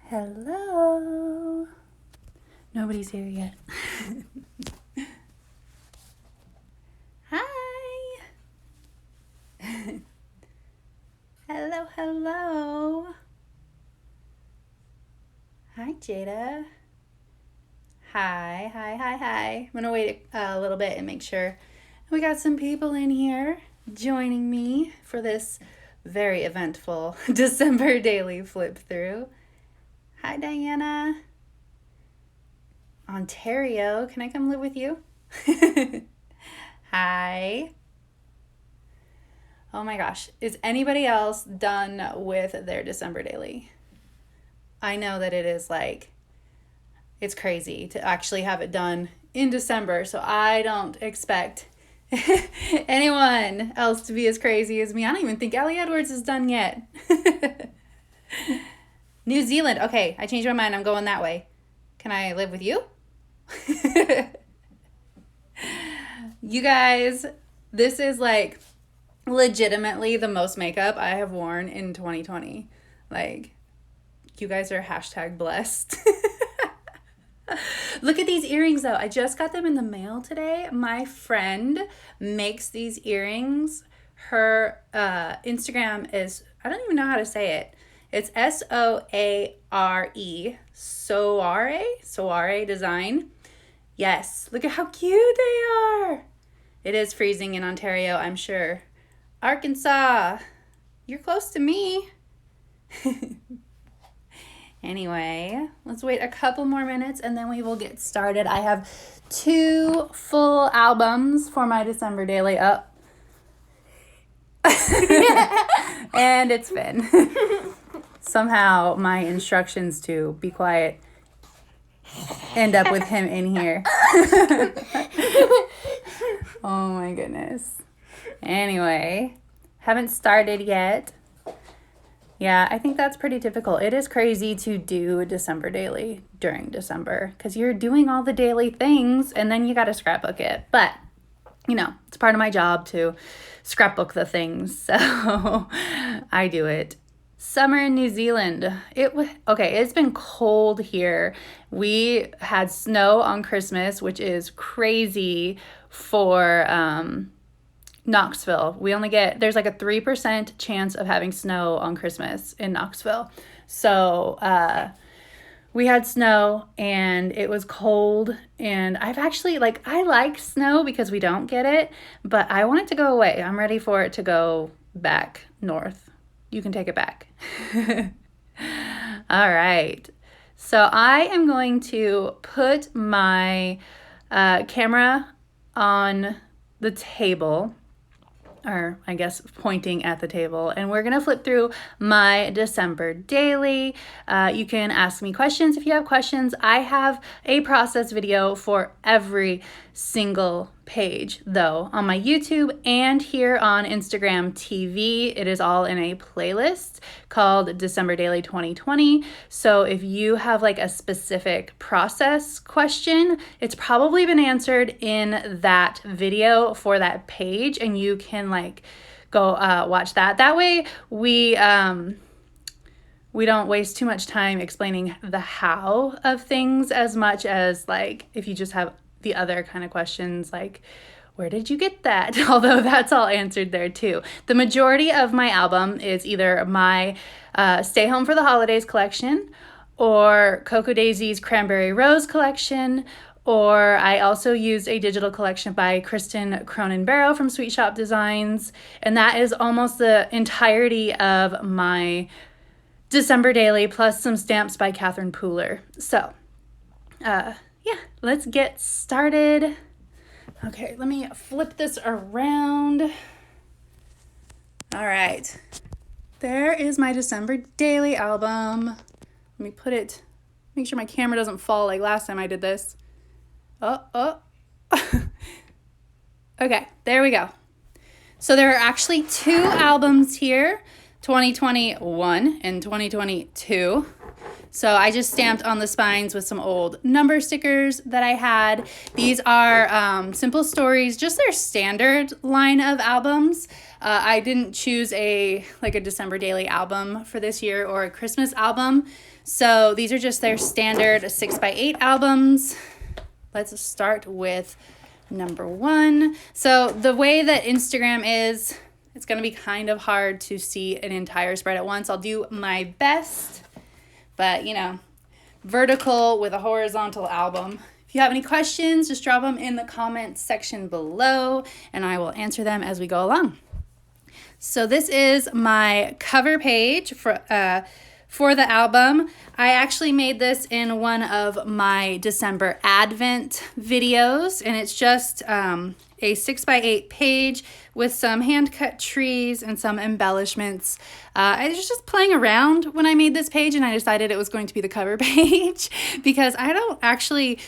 Hello. Nobody's here yet. Hi. Hello, hello. Hi, Jada. Hi. I'm going to wait a little bit and make sure we got some people in here joining me for this very eventful December daily flip through. Hi, Diana. Ontario, can I come live with you? Hi. Oh my gosh, is anybody else done with their December daily? I know that it is it's crazy to actually have it done in December, so I don't expect anyone else to be as crazy as me. I don't even think Ellie Edwards is done yet. New Zealand. Okay, I changed my mind. I'm going that way. Can I live with you? You guys, this is legitimately the most makeup I have worn in 2020. You guys are #blessed. Look at these earrings though. I just got them in the mail today. My friend makes these earrings. Her Instagram is, I don't even know how to say it. It's Soare, Soare Design. Yes, look at how cute they are. It is freezing in Ontario, I'm sure. Arkansas, you're close to me. Anyway, let's wait a couple more minutes and then we will get started. I have 2 full albums for my December daily up. And it's been. Somehow my instructions to be quiet end up with him in here. Oh my goodness. Anyway, haven't started yet. Yeah, I think that's pretty typical. It is crazy to do a December daily during December because you're doing all the daily things and then you got to scrapbook it. But, it's part of my job to scrapbook the things. So I do it. Summer in New Zealand. It's been cold here. We had snow on Christmas, which is crazy for Knoxville. There's a 3% chance of having snow on Christmas in Knoxville. So we had snow and it was cold, and I've actually I like snow because we don't get it, but I want it to go away. I'm ready for it to go back north. You can take it back. All right. So I am going to put my camera on the table, or I guess pointing at the table, and we're going to flip through my December daily. You can ask me questions if you have questions. I have a process video for every single page, though, on my YouTube and here on Instagram TV. It is all in a playlist called December Daily 2020. So if you have a specific process question, it's probably been answered in that video for that page, and you can go watch that. That way we don't waste too much time explaining the how of things as much as if you just have the other kind of questions where did you get that? Although that's all answered there too. The majority of my album is either my Stay Home for the Holidays collection or Cocoa Daisy's Cranberry Rose collection, or I also used a digital collection by Kristen Cronin-Barrow from Sweet Shop Designs, and that is almost the entirety of my December daily, plus some stamps by Catherine Pooler. So, let's get started. Okay, let me flip this around. All right, there is my December daily album. Let me make sure my camera doesn't fall like last time I did this. Oh. Okay, there we go. So there are actually 2 albums here, 2021 and 2022. So I just stamped on the spines with some old number stickers that I had. These are Simple Stories, just their standard line of albums. I didn't choose a December Daily album for this year or a Christmas album. So these are just their standard 6x8 albums. Let's start with number 1. So the way that Instagram is, it's going to be kind of hard to see an entire spread at once. I'll do my best, but vertical with a horizontal album. If you have any questions, just drop them in the comments section below and I will answer them as we go along. So this is my cover page for the album. I actually made this in one of my December Advent videos, and it's just a 6x8 page with some hand-cut trees and some embellishments. I was just playing around when I made this page, and I decided it was going to be the cover page because I don't actually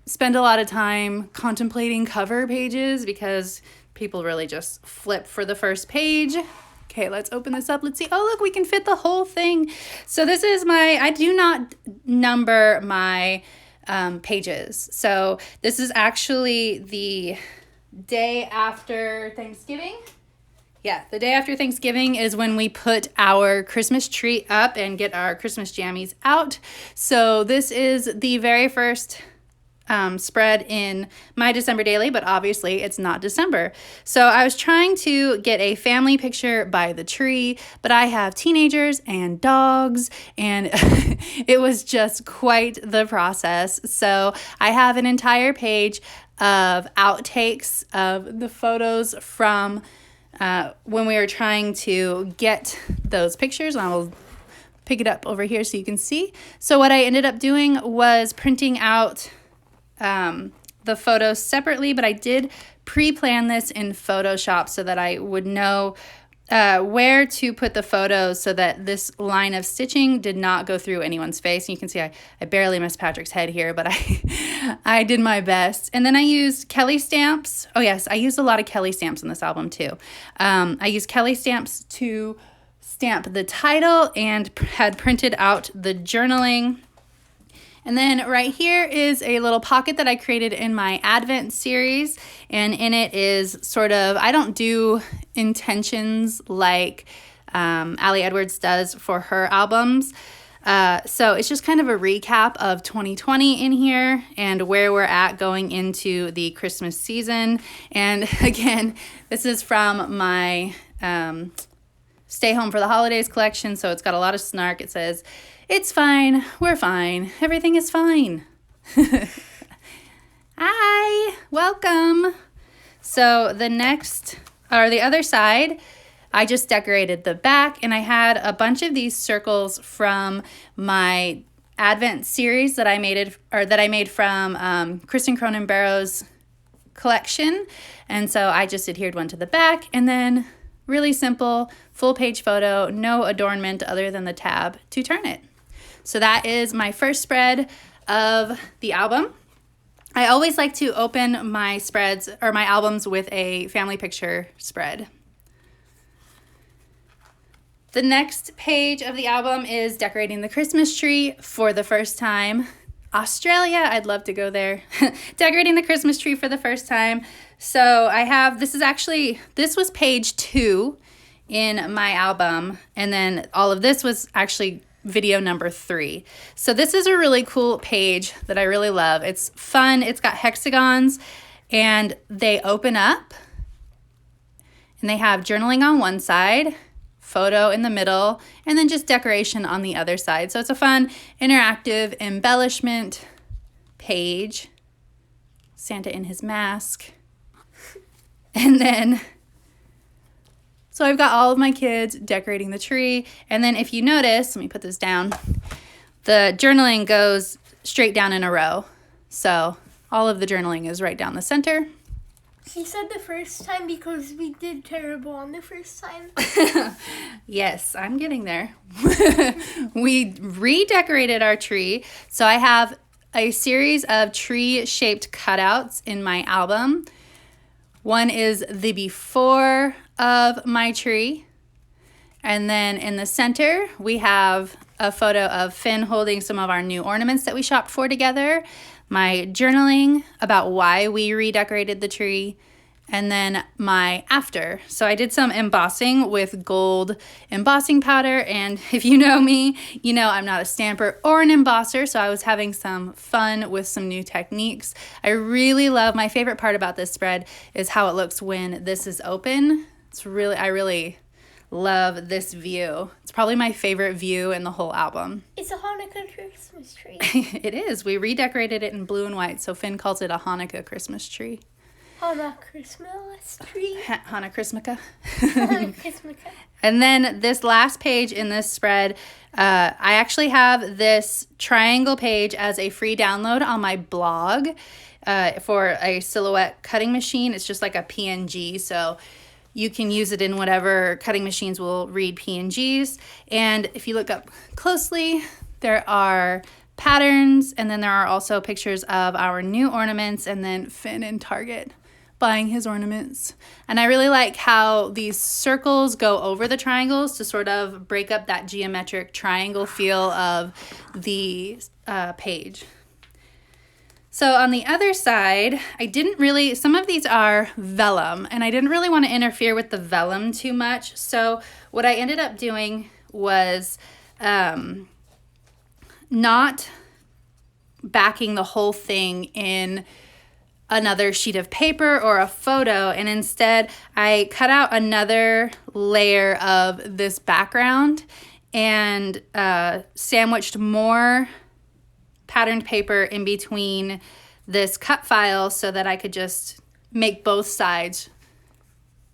spend a lot of time contemplating cover pages because people really just flip for the first page. Okay, let's open this up. Let's see. Oh, look, we can fit the whole thing. So this is I do not number my pages. So this is actually the day after Thanksgiving. Yeah, the day after Thanksgiving is when we put our Christmas tree up and get our Christmas jammies out. So this is the very first spread in my December daily, but obviously it's not December. So I was trying to get a family picture by the tree, but I have teenagers and dogs, and it was just quite the process. So I have an entire page of outtakes of the photos from when we were trying to get those pictures, and I will pick it up over here so you can see. So what I ended up doing was printing out the photos separately, but I did pre-plan this in Photoshop so that I would know where to put the photos so that this line of stitching did not go through anyone's face. And you can see I barely missed Patrick's head here, but I did my best. And then I used Kelly stamps. Oh yes, I used a lot of Kelly stamps in this album too. I used Kelly stamps to stamp the title and had printed out the journaling. And then right here is a little pocket that I created in my Advent series. And in it is I don't do intentions like Allie Edwards does for her albums. So it's just kind of a recap of 2020 in here and where we're at going into the Christmas season. And again, this is from my Stay Home for the Holidays collection. So it's got a lot of snark. It says, "It's fine. We're fine. Everything is fine." Hi, welcome. So the other side, I just decorated the back, and I had a bunch of these circles from my Advent series that I made from Kristen Cronin-Barrow's collection. And so I just adhered one to the back, and then really simple full page photo, no adornment other than the tab to turn it. So that is my first spread of the album. I always like to open my spreads or my albums with a family picture spread. The next page of the album is decorating the Christmas tree for the first time. Australia, I'd love to go there. Decorating the Christmas tree for the first time. So this was page 2 in my album, and then all of this was actually video number 3. So this is a really cool page that I really love. It's fun. It's got hexagons, and they open up, and they have journaling on one side, photo in the middle, and then just decoration on the other side. So it's a fun interactive embellishment page. Santa in his mask. And then, so I've got all of my kids decorating the tree. And then if you notice, let me put this down, the journaling goes straight down in a row. So all of the journaling is right down the center. She said the first time because we did terrible on the first time. Yes, I'm getting there. We redecorated our tree. So I have a series of tree-shaped cutouts in my album. One is the before of my tree. And then in the center, we have a photo of Finn holding some of our new ornaments that we shopped for together, my journaling about why we redecorated the tree, and then my after. So I did some embossing with gold embossing powder, and if you know me, you know I'm not a stamper or an embosser, so I was having some fun with some new techniques. I really love, my favorite part about this spread is how it looks when this is open. I really love this view. It's probably my favorite view in the whole album. It's a Hanukkah Christmas tree. It is. We redecorated it in blue and white, so Finn calls it a Hanukkah Christmas tree. Hanukkah Christmas tree. Hanukkah Christmaka. Hanukkah Christmas. And then this last page in this spread, I actually have this triangle page as a free download on my blog for a silhouette cutting machine. It's just like a PNG, so you can use it in whatever cutting machines will read PNGs. And if you look up closely, there are patterns, and then there are also pictures of our new ornaments, and then Finn in Target buying his ornaments. And I really like how these circles go over the triangles to sort of break up that geometric triangle feel of the page. So on the other side, some of these are vellum, and I didn't really want to interfere with the vellum too much. So what I ended up doing was not backing the whole thing in another sheet of paper or a photo, and instead I cut out another layer of this background and sandwiched more patterned paper in between this cut file so that I could just make both sides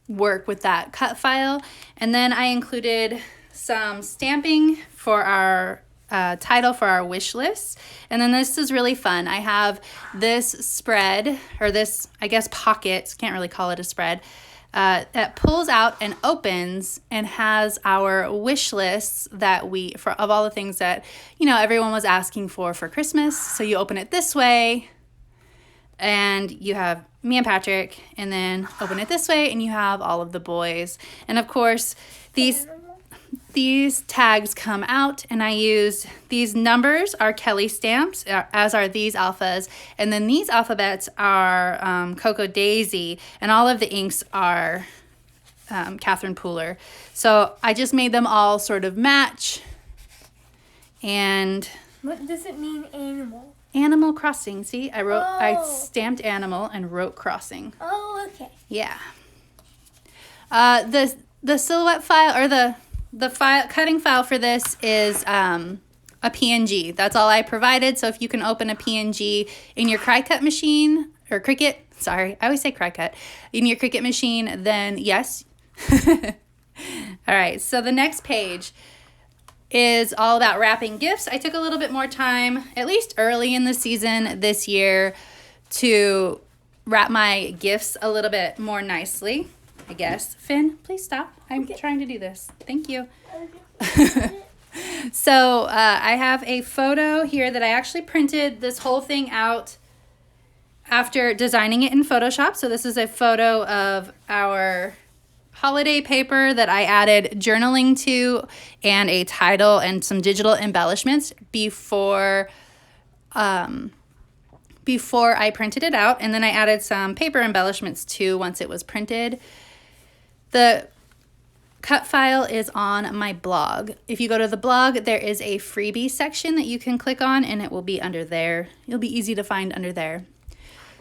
work with that cut file. And then I included some stamping for our title for our wish list. And then this is really fun. I have this spread, or this, I guess, pocket, can't really call it a spread, that pulls out and opens and has our wish lists that of all the things that, everyone was asking for Christmas. So you open it this way and you have me and Patrick, and then open it this way and you have all of the boys. And of course, these tags come out, and I use these numbers are Kelly stamps, as are these alphas, and then these alphabets are Coco Daisy, and all of the inks are Catherine Pooler. So I just made them all sort of match. And what does it mean, animal? Animal Crossing. See, I stamped animal and wrote crossing. Oh, okay. Yeah. The silhouette file, or the cutting file for this is a PNG. That's all I provided. So if you can open a PNG in your Cricut machine, or Cricut, sorry, I always say Cricut, in your Cricut machine, then yes. All right, so the next page is all about wrapping gifts. I took a little bit more time, at least early in the season this year, to wrap my gifts a little bit more nicely, I guess. Finn, please stop. I'm trying to do this. Thank you. So I have a photo here that I actually printed this whole thing out after designing it in Photoshop. So this is a photo of our holiday paper that I added journaling to, and a title and some digital embellishments before I printed it out. And then I added some paper embellishments too once it was printed. The cut file is on my blog. If you go to the blog, there is a freebie section that you can click on, and it will be under there. It'll be easy to find under there.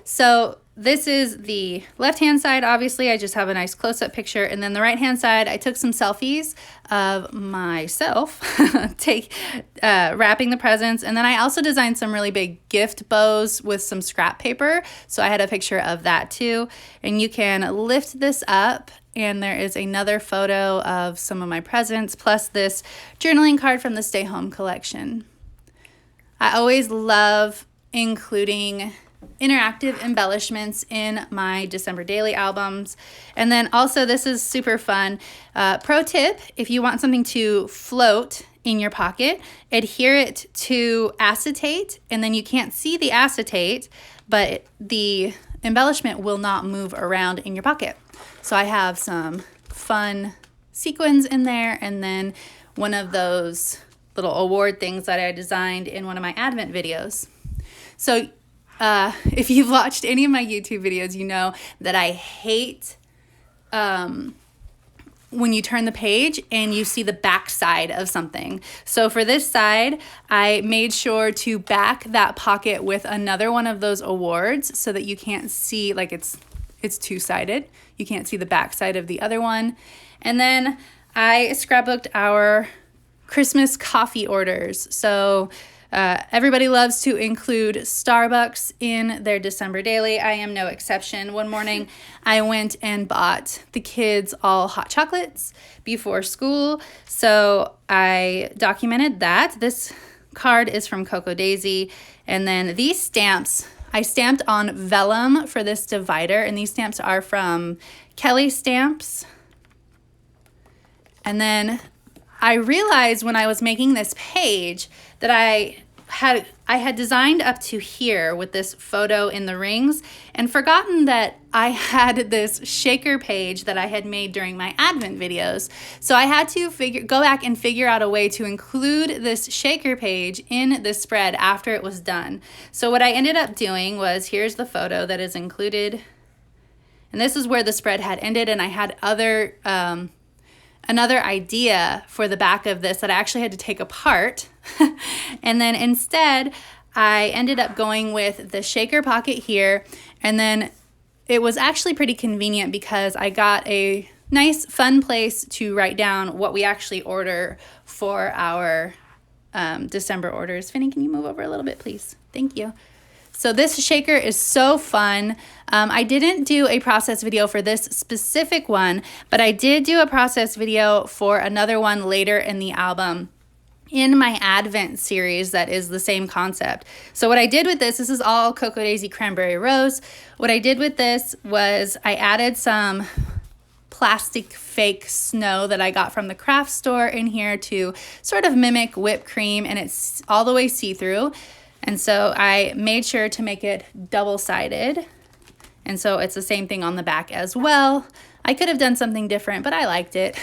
So this is the left-hand side. Obviously, I just have a nice close-up picture. And then the right-hand side, I took some selfies of myself wrapping the presents. And then I also designed some really big gift bows with some scrap paper. So I had a picture of that too. And you can lift this up, and there is another photo of some of my presents, plus this journaling card from the Stay Home collection. I always love including interactive embellishments in my December daily albums. And then also, this is super fun. Pro tip, if you want something to float in your pocket, adhere it to acetate, and then you can't see the acetate, but the embellishment will not move around in your pocket. So I have some fun sequins in there, and then one of those little award things that I designed in one of my Advent videos. So if you've watched any of my YouTube videos, you know that I hate when you turn the page and you see the back side of something. So for this side, I made sure to back that pocket with another one of those awards so that you can't see, like it's two-sided. You can't see the back side of the other one. And then I scrapbooked our Christmas coffee orders. So everybody loves to include Starbucks in their December daily. I am no exception. One morning, I went and bought the kids all hot chocolates before school. So I documented that. This card is from Coco Daisy. And then these stamps, I stamped on vellum for this divider. And these stamps are from Kelly Stamps. And then I realized when I was making this page that I had designed up to here with this photo in the rings and forgotten that I had this shaker page that I had made during my Advent videos. So I had to go back and figure out a way to include this shaker page in the spread after it was done. So what I ended up doing was, here's the photo that is included. And this is where the spread had ended, and I had another idea for the back of this that I actually had to take apart. And then instead, I ended up going with the shaker pocket here. And then it was actually pretty convenient because I got a nice fun place to write down what we actually order for our December orders. Finny, can you move over a little bit, please? Thank you. So this shaker is so fun. I didn't do a process video for this specific one, but I did do a process video for another one later in the album in my Advent series that is the same concept. So what I did with this is all Coco Daisy Cranberry Rose. What I did with this was I added some plastic fake snow that I got from the craft store in here to sort of mimic whipped cream, and it's all the way see-through. And so I made sure to make it double-sided. And so it's the same thing on the back as well. I could have done something different, but I liked it.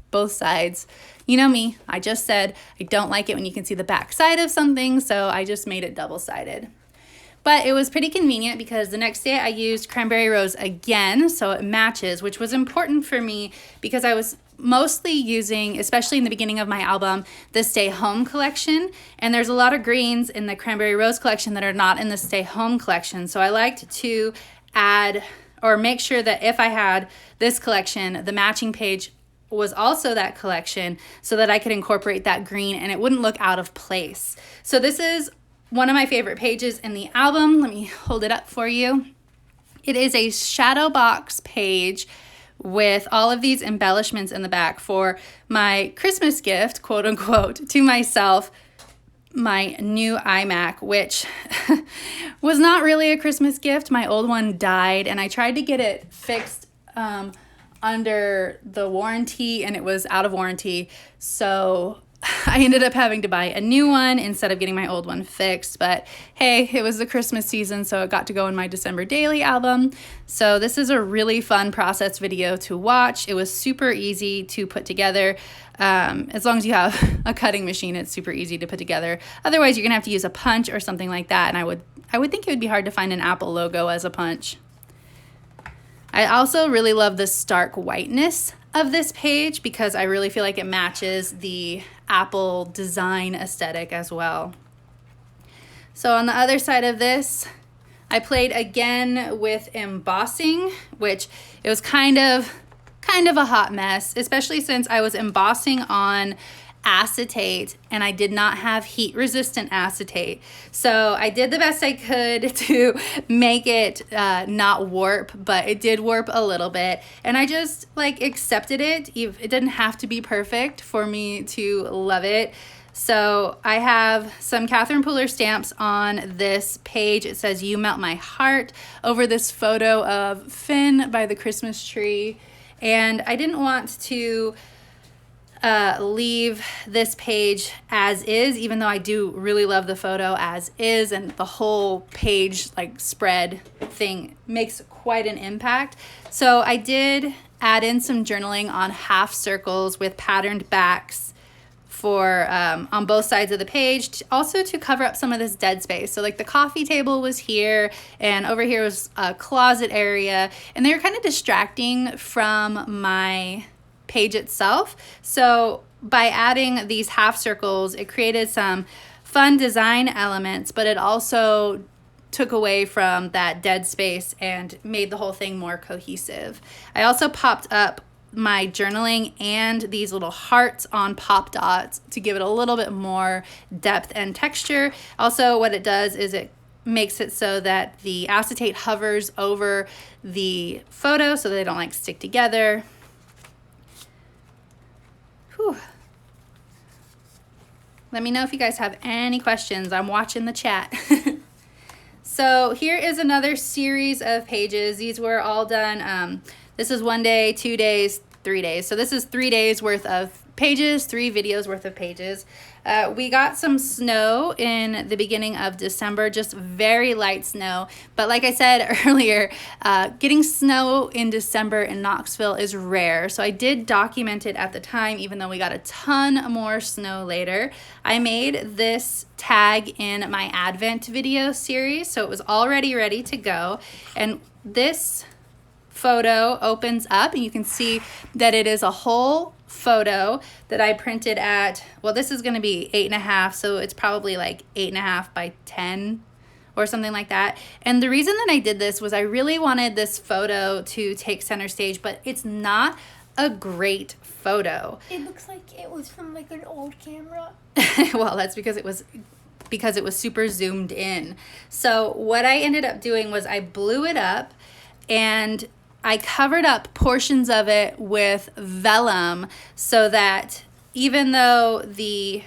Both sides. You know me, I just said I don't like it when you can see the back side of something, so I just made it double-sided. But it was pretty convenient because the next day I used Cranberry Rose again, so it matches, which was important for me because I was mostly using, especially in the beginning of my album, the Stay Home collection. And there's a lot of greens in the Cranberry Rose collection that are not in the Stay Home collection. So I liked to add or make sure that if I had this collection, the matching page was also that collection so that I could incorporate that green and it wouldn't look out of place. So this is one of my favorite pages in the album. Let me hold it up for you. It is a shadow box page with all of these embellishments in the back for my Christmas gift, quote unquote, to myself, my new iMac, which was not really a Christmas gift. My old one died and I tried to get it fixed under the warranty and it was out of warranty. So I ended up having to buy a new one instead of getting my old one fixed. But hey, it was the Christmas season, so it got to go in my December Daily album. So this is a really fun process video to watch. It was super easy to put together. As long as you have a cutting machine, it's super easy to put together. Otherwise, you're gonna have to use a punch or something like that. And I would think it would be hard to find an Apple logo as a punch. I also really love the stark whiteness of this page because I really feel like it matches the Apple design aesthetic as well. So on the other side of this, I played again with embossing, which it was kind of a hot mess, especially since I was embossing on acetate and I did not have heat resistant acetate. So I did the best I could to make it not warp, but it did warp a little bit. And I just accepted it. It didn't have to be perfect for me to love it. So I have some Catherine Pooler stamps on this page. It says, "You Melt My Heart," over this photo of Finn by the Christmas tree. And I didn't want to leave this page as is, even though I do really love the photo as is, and the whole page spread thing makes quite an impact. So I did add in some journaling on half circles with patterned backs for on both sides of the page, also to cover up some of this dead space. So like the coffee table was here, and over here was a closet area, and they were kind of distracting from my page itself. So by adding these half circles, it created some fun design elements, but it also took away from that dead space and made the whole thing more cohesive. I also popped up my journaling and these little hearts on pop dots to give it a little bit more depth and texture. Also, what it does is it makes it so that the acetate hovers over the photo so they don't like stick together. Whew. Let me know if you guys have any questions. I'm watching the chat. So here is another series of pages. These were all done. This is 1 day, 2 days, 3 days. So this is 3 days worth of pages, 3 videos worth of pages. We got some snow in the beginning of December, just very light snow. But like I said earlier, getting snow in December in Knoxville is rare. So I did document it at the time, even though we got a ton more snow later. I made this tag in my Advent video series, so it was already ready to go. And this photo opens up, and you can see that it is a whole photo that I printed at, well, this is going to be 8.5, so it's probably like 8.5 by 10 or something like that. And the reason that I did this was I really wanted this photo to take center stage, but it's not a great photo. It looks like it was from like an old camera. Well, that's because it was super zoomed in. So what I ended up doing was I blew it up and I covered up portions of it with vellum so that even though the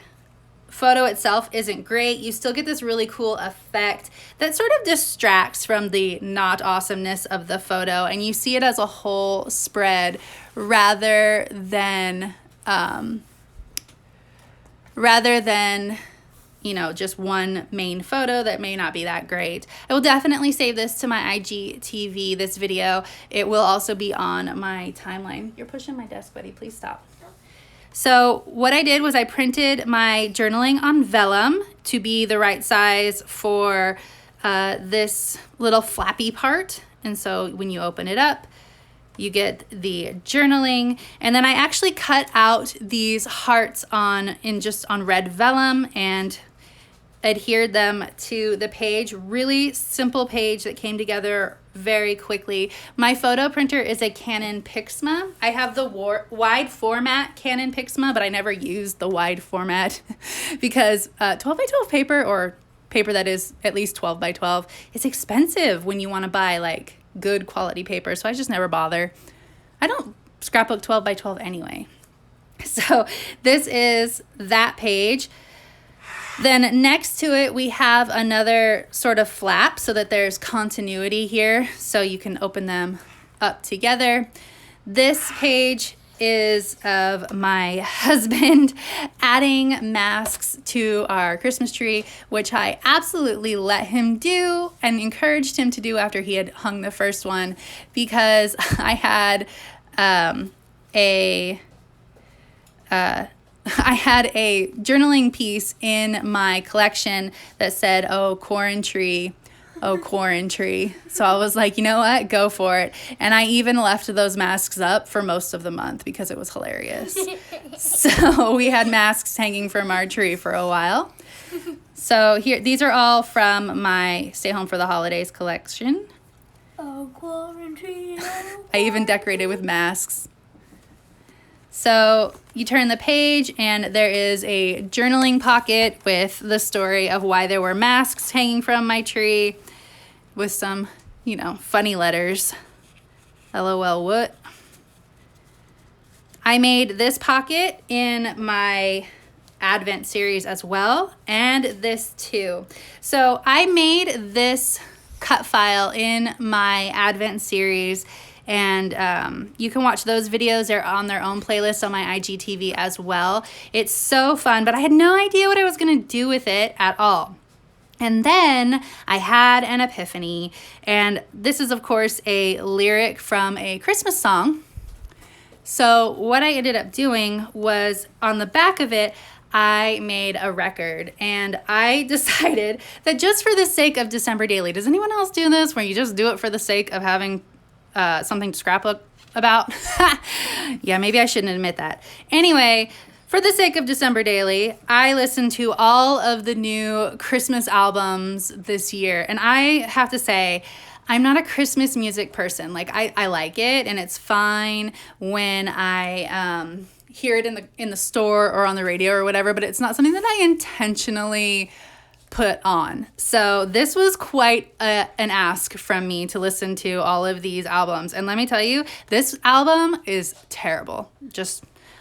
photo itself isn't great, you still get this really cool effect that sort of distracts from the not awesomeness of the photo, and you see it as a whole spread rather than you know, just one main photo that may not be that great. I will definitely save this to my IGTV, this video. It will also be on my timeline. You're pushing my desk, buddy. Please stop. So what I did was I printed my journaling on vellum to be the right size for this little flappy part. And so when you open it up, you get the journaling, and then I actually cut out these hearts on red vellum and adhered them to the page. Really simple page that came together very quickly. My photo printer is a Canon Pixma. I have the wide format Canon Pixma, but I never used the wide format because 12 by 12 paper, or paper that is at least 12 by 12, is expensive when you want to buy like good quality paper. So I just never bother. I don't scrapbook 12 by 12 anyway. So this is that page. Then next to it, we have another sort of flap so that there's continuity here, so you can open them up together. This page is of my husband adding masks to our Christmas tree, which I absolutely let him do and encouraged him to do after he had hung the first one, because I had I had a journaling piece in my collection that said, "Oh, quarantry, oh, quarantry." So I was like, you know what, go for it. And I even left those masks up for most of the month because it was hilarious. So we had masks hanging from our tree for a while. So here, these are all from my Stay Home for the Holidays collection. Oh, quarantine. I even decorated with masks. So you turn the page and there is a journaling pocket with the story of why there were masks hanging from my tree with some, you know, funny letters. LOL what? I made this pocket in my Advent series as well, and this too. So I made this cut file in my Advent series, and you can watch those videos. They're on their own playlist on my IGTV as well. It's so fun, but I had no idea what I was gonna do with it at all. And then I had an epiphany, and this is of course a lyric from a Christmas song. So what I ended up doing was, on the back of it, I made a record, and I decided that just for the sake of December Daily, does anyone else do this where you just do it for the sake of having something to scrapbook about? Yeah, maybe I shouldn't admit that. Anyway, for the sake of December Daily, I listened to all of the new Christmas albums this year, and I have to say, I'm not a Christmas music person. Like, I like it, and it's fine when I hear it in the store or on the radio or whatever, but it's not something that I intentionally put on. So this was quite an ask from me to listen to all of these albums. And let me tell you, this album is terrible.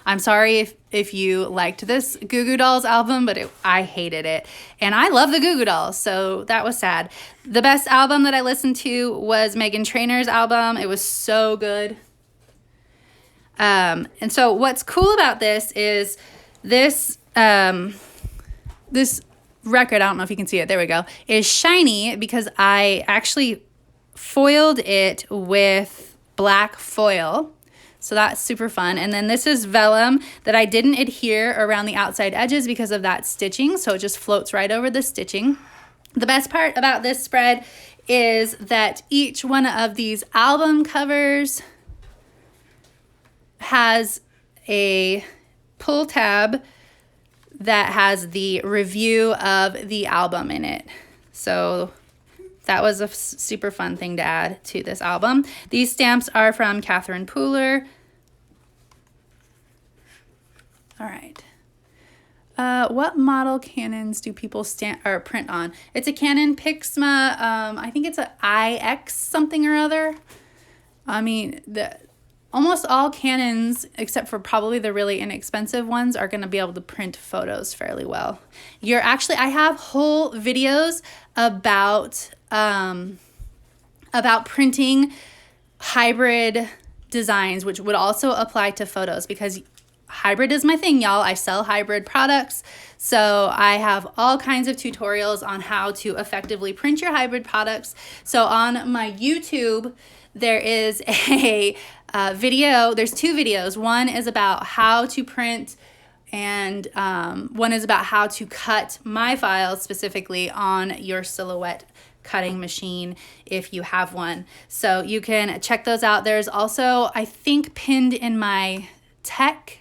I'm sorry if you liked this Goo Goo Dolls album, but I hated it. And I love the Goo Goo Dolls, so that was sad. The best album that I listened to was Meghan Trainor's album. It was so good. And so what's cool about this is this record, I don't know if you can see it, there we go, is shiny because I actually foiled it with black foil. So that's super fun. And then this is vellum that I didn't adhere around the outside edges because of that stitching. So it just floats right over the stitching. The best part about this spread is that each one of these album covers has a pull tab that has the review of the album in it. So that was a super fun thing to add to this album. These stamps are from Catherine Pooler. All right. What model Canons do people stamp or print on? It's a Canon Pixma. I think it's a IX something or other. I mean, almost all Canons, except for probably the really inexpensive ones, are going to be able to print photos fairly well. I have whole videos about printing hybrid designs, which would also apply to photos because hybrid is my thing, y'all. I sell hybrid products. So I have all kinds of tutorials on how to effectively print your hybrid products. So on my YouTube, there is a video. There's two videos. One is about how to print, and one is about how to cut my files specifically on your Silhouette cutting machine if you have one. So you can check those out. There's also, I think, pinned in my tech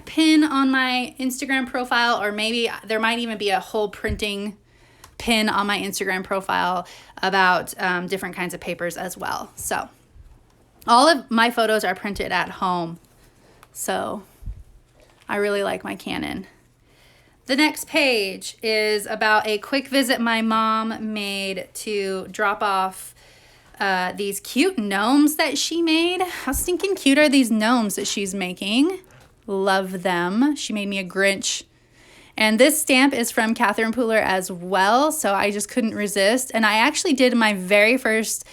pin on my Instagram profile, or maybe there might even be a whole printing pin on my Instagram profile about different kinds of papers as well. So all of my photos are printed at home. So I really like my Canon. The next page is about a quick visit my mom made to drop off these cute gnomes that she made. How stinking cute are these gnomes that she's making? Love them. She made me a Grinch. And this stamp is from Catherine Pooler as well, so I just couldn't resist. And I actually did my very first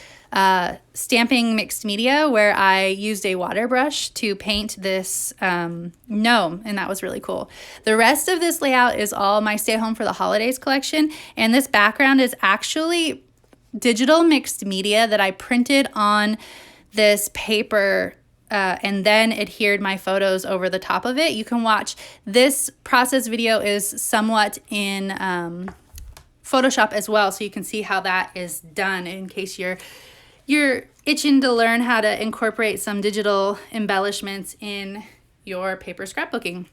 stamping mixed media where I used a water brush to paint this gnome, and that was really cool. The rest of this layout is all my Stay Home for the Holidays collection, and this background is actually digital mixed media that I printed on this paper and then adhered my photos over the top of it. You can watch this process video is somewhat in Photoshop as well, so you can see how that is done in case you're itching to learn how to incorporate some digital embellishments in your paper scrapbooking.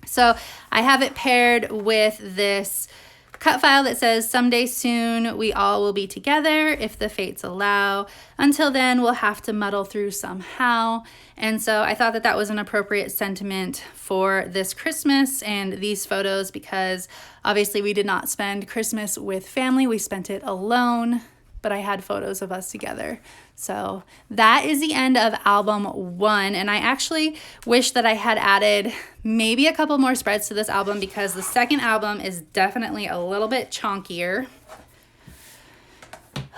So I have it paired with this cut file that says, "Someday soon we all will be together if the fates allow. Until then, we'll have to muddle through somehow." And so I thought that that was an appropriate sentiment for this Christmas and these photos, because obviously we did not spend Christmas with family. We spent it alone, but I had photos of us together. So that is the end of album 1. And I actually wish that I had added maybe a couple more spreads to this album, because the second album is definitely a little bit chonkier.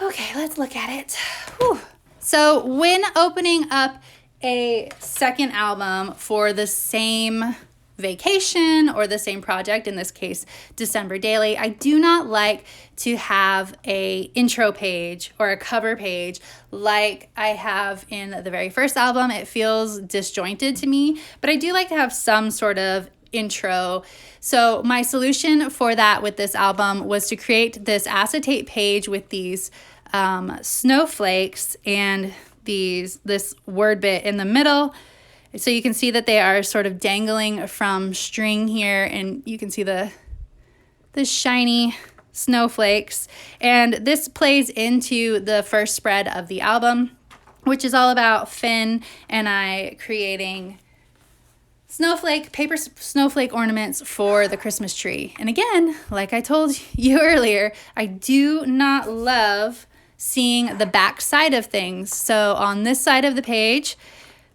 Okay, let's look at it. Whew. So when opening up a second album for the same vacation or the same project, in this case December Daily, I do not like to have a intro page or a cover page like I have in the very first album. It feels disjointed to me, but I do like to have some sort of intro. So my solution for that with this album was to create this acetate page with these snowflakes and this word bit in the middle. So you can see that they are sort of dangling from string here, and you can see the shiny snowflakes. And this plays into the first spread of the album, which is all about Finn and I creating paper snowflake ornaments for the Christmas tree. And again, like I told you earlier, I do not love seeing the back side of things. So on this side of the page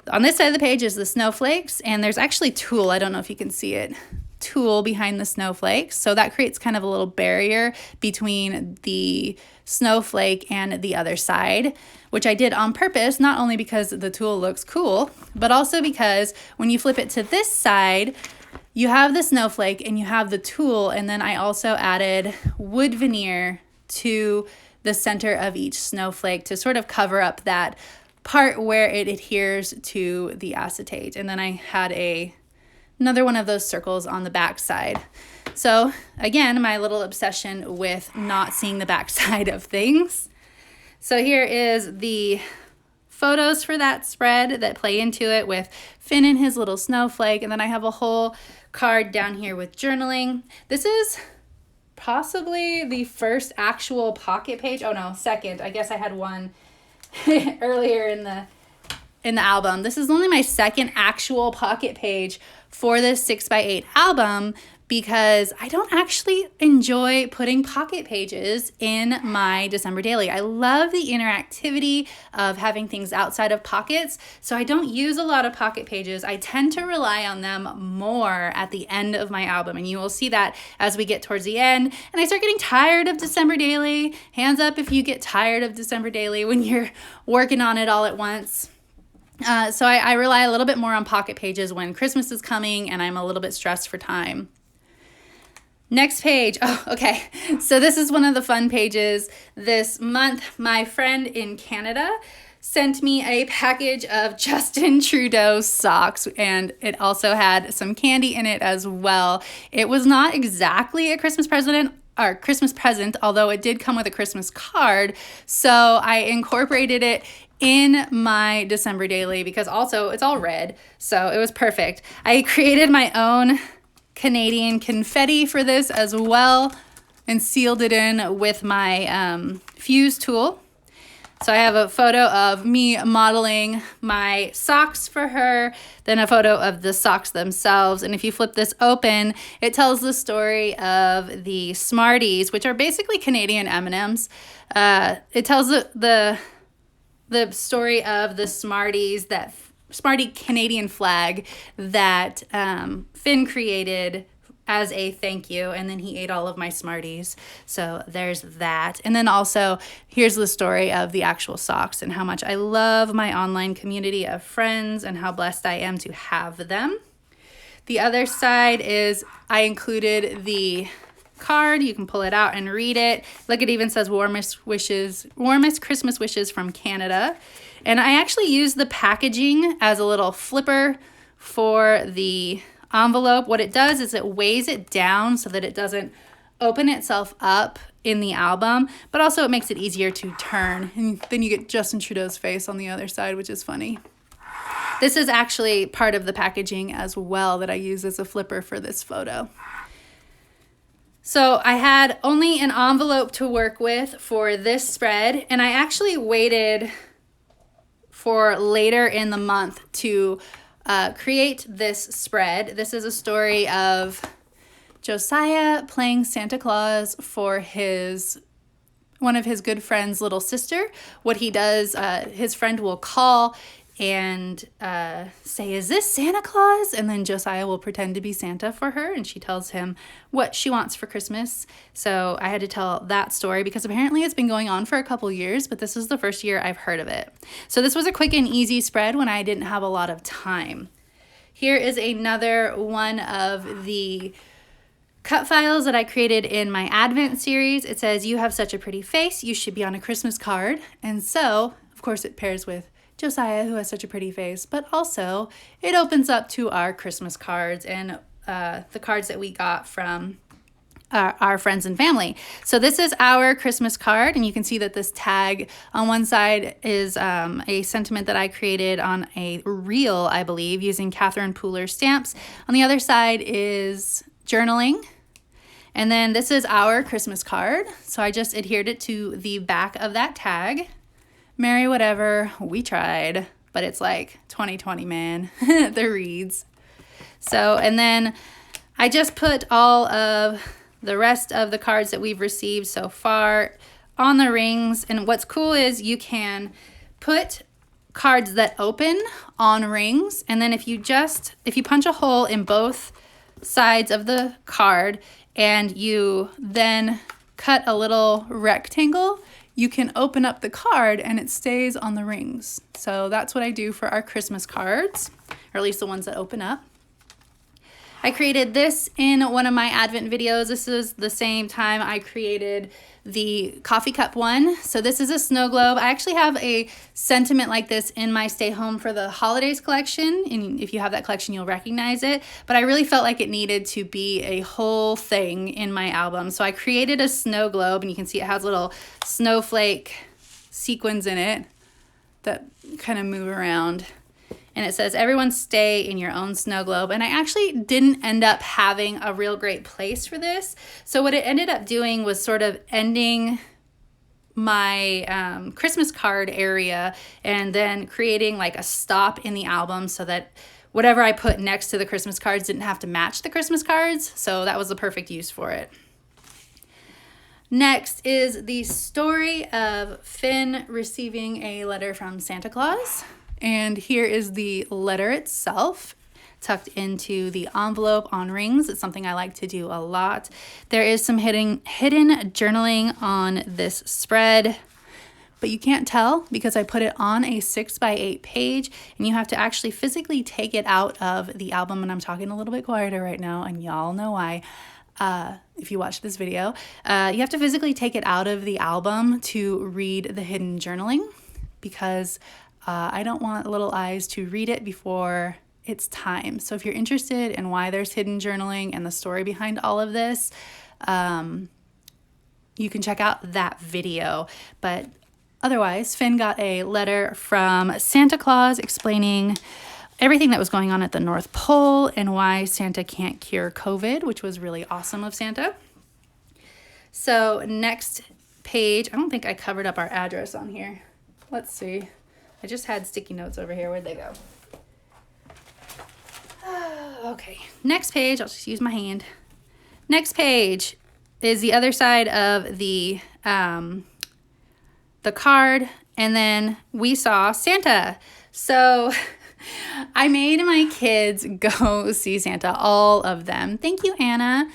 is the snowflakes, and there's actually tulle. I don't know if you can see it. Tulle behind the snowflakes. So that creates kind of a little barrier between the snowflake and the other side, which I did on purpose, not only because the tulle looks cool, but also because when you flip it to this side, you have the snowflake and you have the tulle, and then I also added wood veneer to the center of each snowflake to sort of cover up that part where it adheres to the acetate. And then I had another one of those circles on the back side. So again, my little obsession with not seeing the back side of things. So here is the photos for that spread that play into it with Finn and his little snowflake. And then I have a whole card down here with journaling. This is possibly the first actual pocket page. Oh no, second. I guess I had one earlier in the album. This is only my second actual pocket page for this 6x8 album because I don't actually enjoy putting pocket pages in my December daily. I love the interactivity of having things outside of pockets, so I don't use a lot of pocket pages. I tend to rely on them more at the end of my album, and you will see that as we get towards the end and I start getting tired of December daily. Hands up if you get tired of December daily when you're working on it all at once. So I rely a little bit more on pocket pages when Christmas is coming and I'm a little bit stressed for time. Next page. Oh, okay. So this is one of the fun pages. This month, my friend in Canada sent me a package of Justin Trudeau socks, and it also had some candy in it as well. It was not exactly a Christmas present, although it did come with a Christmas card. So I incorporated it in my December daily because also it's all red, so it was perfect. I created my own Canadian confetti for this as well and sealed it in with my fuse tool. So I have a photo of me modeling my socks for her, then a photo of the socks themselves. And if you flip this open, it tells the story of the Smarties, which are basically Canadian M&Ms. It tells the story of the Smarties, that Smartie Canadian flag that Finn created as a thank you, and then he ate all of my Smarties. So there's that. And then also, here's the story of the actual socks and how much I love my online community of friends and how blessed I am to have them. The other side is I included the card. You can pull it out and read it. Look, it even says warmest Christmas wishes from Canada. And I actually use the packaging as a little flipper for the envelope. What it does is it weighs it down so that it doesn't open itself up in the album, but also it makes it easier to turn. And then you get Justin Trudeau's face on the other side, which is funny. This is actually part of the packaging as well that I use as a flipper for this photo. So I had only an envelope to work with for this spread, and I actually waited for later in the month to create this spread. This is a story of Josiah playing Santa Claus for one of his good friend's little sister. What he does, his friend will call and say, "Is this Santa Claus?" And then Josiah will pretend to be Santa for her, and she tells him what she wants for Christmas. So I had to tell that story because apparently it's been going on for a couple years, but this is the first year I've heard of it. So this was a quick and easy spread when I didn't have a lot of time. Here is another one of the cut files that I created in my Advent series. It says, "You have such a pretty face. You should be on a Christmas card." And so, of course, it pairs with Josiah, who has such a pretty face, but also it opens up to our Christmas cards. And the cards that we got from our friends and family. So this is our Christmas card, and you can see that this tag on one side is a sentiment that I created on a reel, I believe, using Catherine Pooler stamps. On the other side is journaling. And then this is our Christmas card. So I just adhered it to the back of that tag. Merry whatever, we tried. But it's like 2020, man. The reads. So, and then I just put all of the rest of the cards that we've received so far on the rings. And what's cool is you can put cards that open on rings. And then if you punch a hole in both sides of the card and you then cut a little rectangle, you can open up the card and it stays on the rings. So that's what I do for our Christmas cards, or at least the ones that open up. I created this in one of my Advent videos. This is the same time I created the coffee cup one. So this is a snow globe. I actually have a sentiment like this in my Stay Home for the Holidays collection. And if you have that collection, you'll recognize it. But I really felt like it needed to be a whole thing in my album. So I created a snow globe, and you can see it has little snowflake sequins in it that kind of move around. And it says, everyone stay in your own snow globe. And I actually didn't end up having a real great place for this. So what it ended up doing was sort of ending my Christmas card area and then creating like a stop in the album so that whatever I put next to the Christmas cards didn't have to match the Christmas cards. So that was the perfect use for it. Next is the story of Finn receiving a letter from Santa Claus. And here is the letter itself, tucked into the envelope on rings. It's something I like to do a lot. There is some hidden journaling on this spread, but you can't tell because I put it on a 6x8 page, and you have to actually physically take it out of the album. And I'm talking a little bit quieter right now, and y'all know why. If you watch this video, you have to physically take it out of the album to read the hidden journaling, because I don't want little eyes to read it before it's time. So if you're interested in why there's hidden journaling and the story behind all of this, you can check out that video. But otherwise, Finn got a letter from Santa Claus explaining everything that was going on at the North Pole and why Santa can't cure COVID, which was really awesome of Santa. So next page, I don't think I covered up our address on here. Let's see. I just had sticky notes over here. Where'd they go? Okay, next page, I'll just use my hand. Next page is the other side of the card, and then we saw Santa. So I made my kids go see Santa, all of them. Thank you, Anna.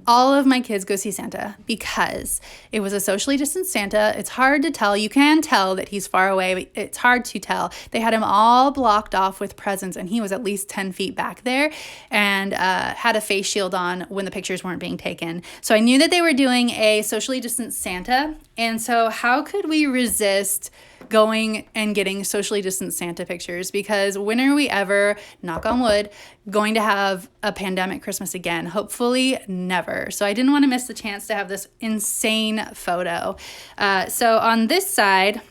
All of my kids go see Santa because it was a socially distanced Santa. It's hard to tell. You can tell that he's far away, but it's hard to tell. They had him all blocked off with presents, and he was at least 10 feet back there and had a face shield on when the pictures weren't being taken. So I knew that they were doing a socially distanced Santa, and so how could we resist going and getting socially distanced Santa pictures? Because when are we ever, knock on wood, going to have a pandemic Christmas again? Hopefully never. So I didn't want to miss the chance to have this insane photo. So on this side,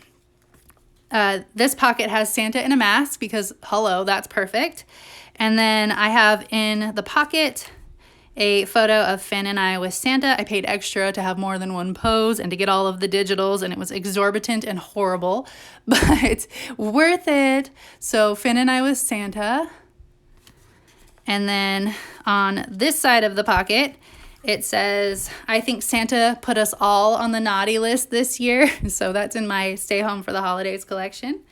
this pocket has Santa in a mask because, hello, that's perfect. And then I have in the pocket a photo of Finn and I with Santa. I paid extra to have more than one pose and to get all of the digitals, and it was exorbitant and horrible, but worth it. So Finn and I with Santa. And then on this side of the pocket, it says, I think Santa put us all on the naughty list this year. So that's in my Stay Home for the Holidays collection.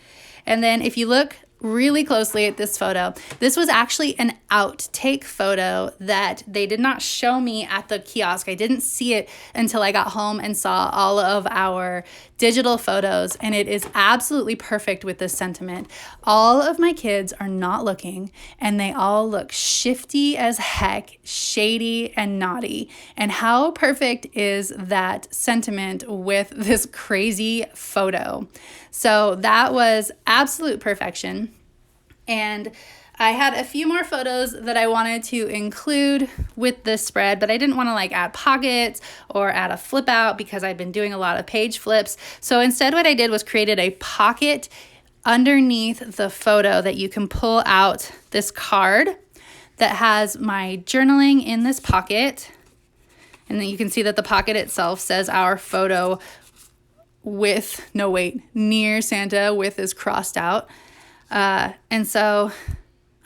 And then if you look really closely at this photo, this was actually an outtake photo that they did not show me at the kiosk. I didn't see it until I got home and saw all of our digital photos, and it is absolutely perfect with this sentiment. All of my kids are not looking, and they all look shifty as heck, shady and naughty. And how perfect is that sentiment with this crazy photo? So that was absolute perfection. And I had a few more photos that I wanted to include with this spread, but I didn't want to like add pockets or add a flip out because I've been doing a lot of page flips. So instead what I did was created a pocket underneath the photo that you can pull out this card that has my journaling in this pocket. And then you can see that the pocket itself says our photo with, no wait, near Santa with is crossed out. And so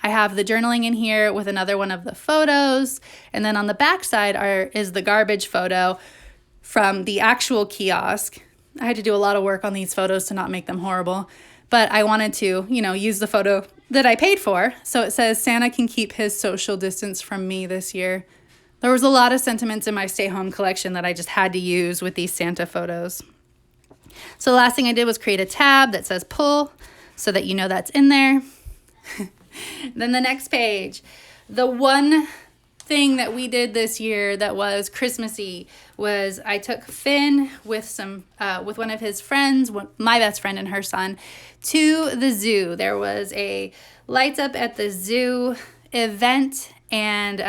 I have the journaling in here with another one of the photos. And then on the back side is the garbage photo from the actual kiosk. I had to do a lot of work on these photos to not make them horrible. But I wanted to, use the photo that I paid for. So it says, Santa can keep his social distance from me this year. There was a lot of sentiments in my stay home collection that I just had to use with these Santa photos. So the last thing I did was create a tab that says pull so that you know that's in there. Then the next page, the one thing that we did this year that was Christmassy was I took Finn with one of his friends, my best friend and her son, to the zoo. There was a Lights Up at the Zoo event, and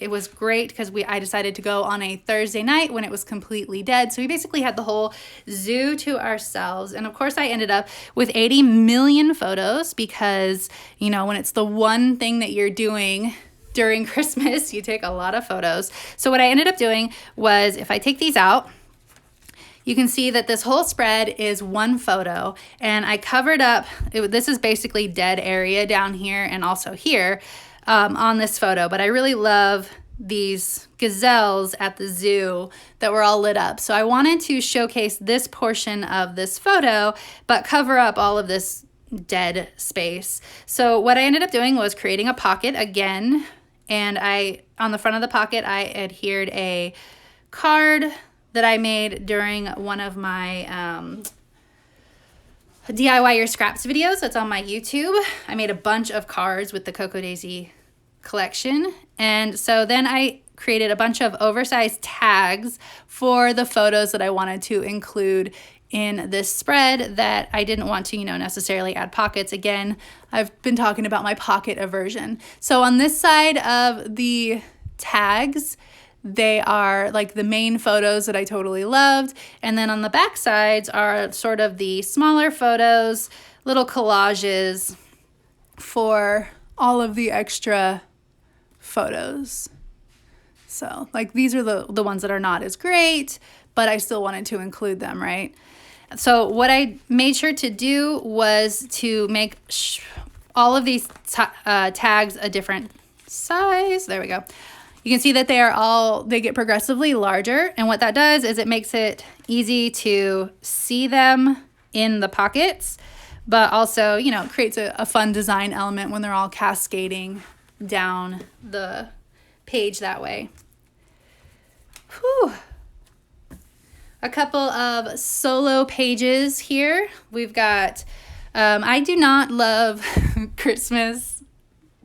it was great because I decided to go on a Thursday night when it was completely dead. So we basically had the whole zoo to ourselves. And of course I ended up with 80 million photos because, when it's the one thing that you're doing during Christmas, you take a lot of photos. So what I ended up doing was, if I take these out, you can see that this whole spread is one photo, and I covered up, this is basically dead area down here and also here on this photo, but I really love these gazelles at the zoo that were all lit up. So I wanted to showcase this portion of this photo, but cover up all of this dead space. So what I ended up doing was creating a pocket again, and on the front of the pocket, I adhered a card that I made during one of my DIY Your Scraps videos that's on my YouTube. I made a bunch of cards with the Cocoa Daisy collection. And so then I created a bunch of oversized tags for the photos that I wanted to include in this spread that I didn't want to, necessarily add pockets. Again, I've been talking about my pocket aversion. So on this side of the tags, they are like the main photos that I totally loved. And then on the back sides are sort of the smaller photos, little collages for all of the extra photos. So like these are the ones that are not as great, but I still wanted to include them, right? So what I made sure to do was to make all of these tags a different size. There we go. You can see that they get progressively larger. And what that does is it makes it easy to see them in the pockets, but also, it creates a fun design element when they're all cascading down the page that way. Whew. A couple of solo pages here. We've got, I do not love Christmas,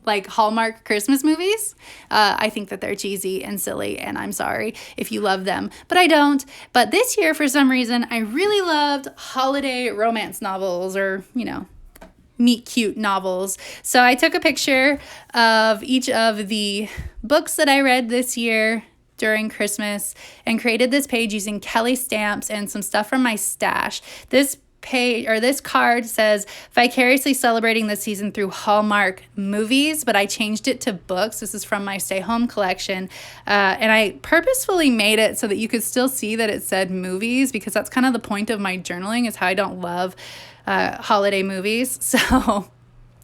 like Hallmark Christmas movies. I think that they're cheesy and silly, and I'm sorry if you love them, but I don't. But this year, for some reason, I really loved holiday romance novels or, meet cute novels. So I took a picture of each of the books that I read this year during Christmas and created this page using Kelly stamps and some stuff from my stash. This page or this card says vicariously celebrating the season through Hallmark movies, but I changed it to books. This is from my stay home collection. And I purposefully made it so that you could still see that it said movies, because that's kind of the point of my journaling, is how I don't love holiday movies. So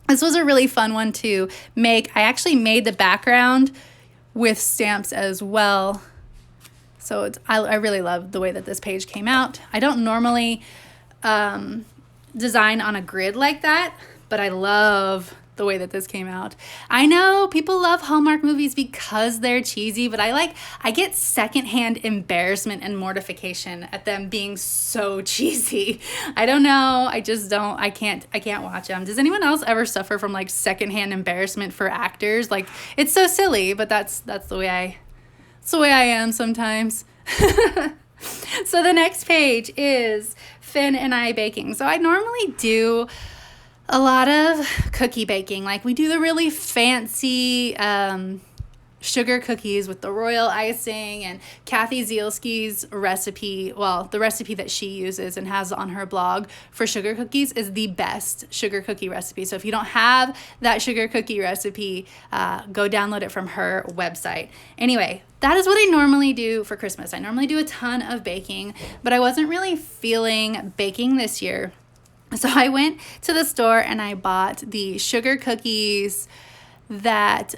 this was a really fun one to make. I actually made the background with stamps as well. So I really love the way that this page came out. I don't normally design on a grid like that, but I love the way that this came out. I know people love Hallmark movies because they're cheesy, but I get secondhand embarrassment and mortification at them being so cheesy. I don't know. I just don't. I can't watch them. Does anyone else ever suffer from like secondhand embarrassment for actors? Like, it's so silly, but that's the way I am sometimes. So the next page is Finn and I baking. So I normally do a lot of cookie baking. Like we do the really fancy sugar cookies with the royal icing, and Kathy Zielski's recipe, well, the recipe that she uses and has on her blog for sugar cookies is the best sugar cookie recipe. So if you don't have that sugar cookie recipe, go download it from her website. Anyway, that is what I normally do for Christmas. I normally do a ton of baking, but I wasn't really feeling baking this year. So I went to the store and I bought the sugar cookies that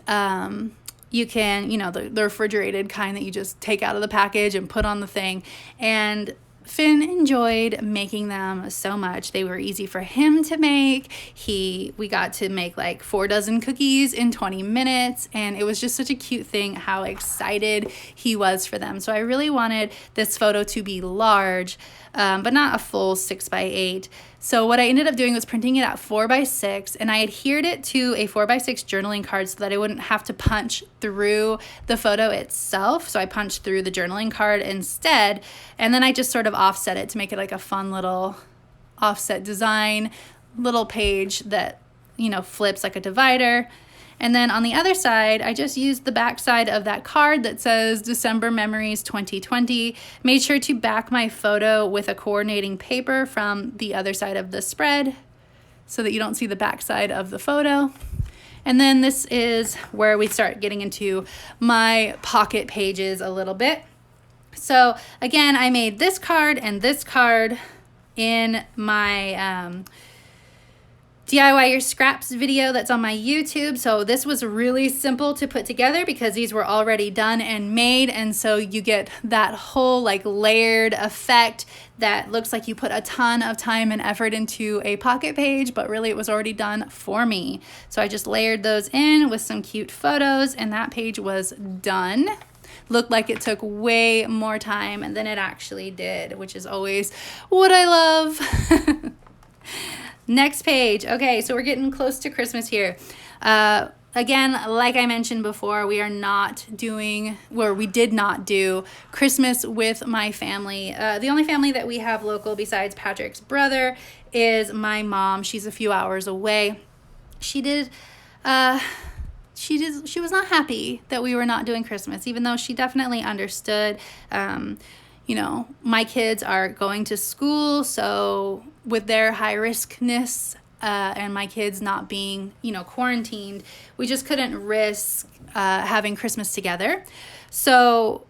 you can, the refrigerated kind that you just take out of the package and put on the thing. And Finn enjoyed making them so much. They were easy for him to make. We got to make like 4 dozen cookies in 20 minutes, and it was just such a cute thing how excited he was for them. So I really wanted this photo to be large, but not a full 6x8. So what I ended up doing was printing it at 4x6, and I adhered it to a 4x6 journaling card so that I wouldn't have to punch through the photo itself. So I punched through the journaling card instead, and then I just sort of offset it to make it like a fun little offset design, little page that, flips like a divider. And then on the other side, I just used the back side of that card that says December Memories 2020. Made sure to back my photo with a coordinating paper from the other side of the spread so that you don't see the back side of the photo. And then this is where we start getting into my pocket pages a little bit. So again, I made this card and this card in my DIY Your Scraps video that's on my YouTube. So this was really simple to put together because these were already done and made, and so you get that whole like layered effect that looks like you put a ton of time and effort into a pocket page, but really it was already done for me. So I just layered those in with some cute photos, and that page was done. Looked like it took way more time than it actually did, which is always what I love. Next page. Okay, so we're getting close to Christmas here. Again, like I mentioned before, we did not do Christmas with my family. The only family that we have local besides Patrick's brother is my mom. She's a few hours away. She was not happy that we were not doing Christmas, even though she definitely understood. My kids are going to school, so with their high riskness and my kids not being, quarantined, we just couldn't risk having Christmas together. So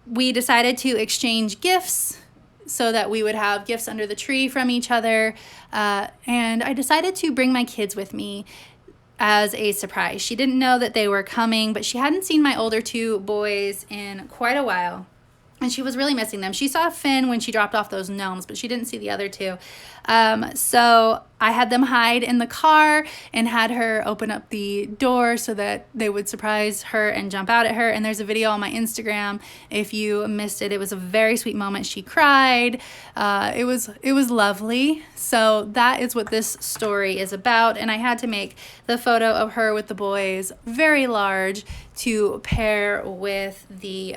we decided to exchange gifts so that we would have gifts under the tree from each other. And I decided to bring my kids with me as a surprise. She didn't know that they were coming, but she hadn't seen my older 2 boys in quite a while. And she was really missing them. She saw Finn when she dropped off those gnomes, but she didn't see the other 2. So I had them hide in the car and had her open up the door so that they would surprise her and jump out at her. And there's a video on my Instagram if you missed it. It was a very sweet moment. She cried. It was lovely. So that is what this story is about. And I had to make the photo of her with the boys very large to pair with the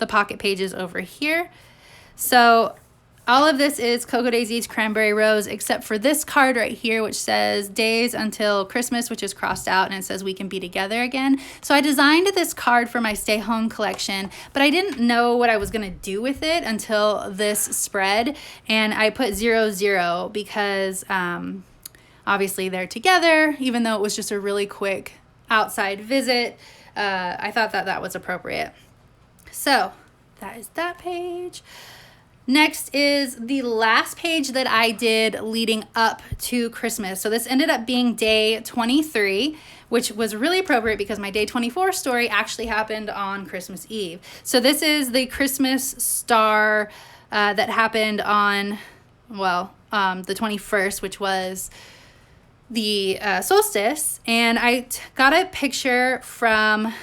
pocket pages over here. So all of this is Cocoa Daisy's Cranberry Rose, except for this card right here, which says days until Christmas, which is crossed out, and it says we can be together again. So I designed this card for my stay home collection, but I didn't know what I was going to do with it until this spread. And I put 00 because obviously they're together, even though it was just a really quick outside visit. I thought that was appropriate. So that is that page. Next is the last page that I did leading up to Christmas. So this ended up being day 23, which was really appropriate because my day 24 story actually happened on Christmas Eve. So this is the Christmas star that happened on, the 21st, which was the solstice. And I got a picture from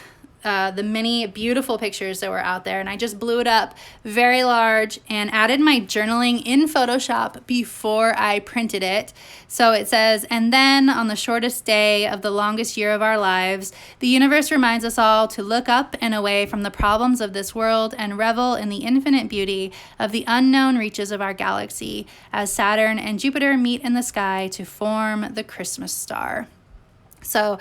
the many beautiful pictures that were out there, and I just blew it up very large and added my journaling in Photoshop before I printed it. So it says, "And then on the shortest day of the longest year of our lives, the universe reminds us all to look up and away from the problems of this world and revel in the infinite beauty of the unknown reaches of our galaxy as Saturn and Jupiter meet in the sky to form the Christmas star." So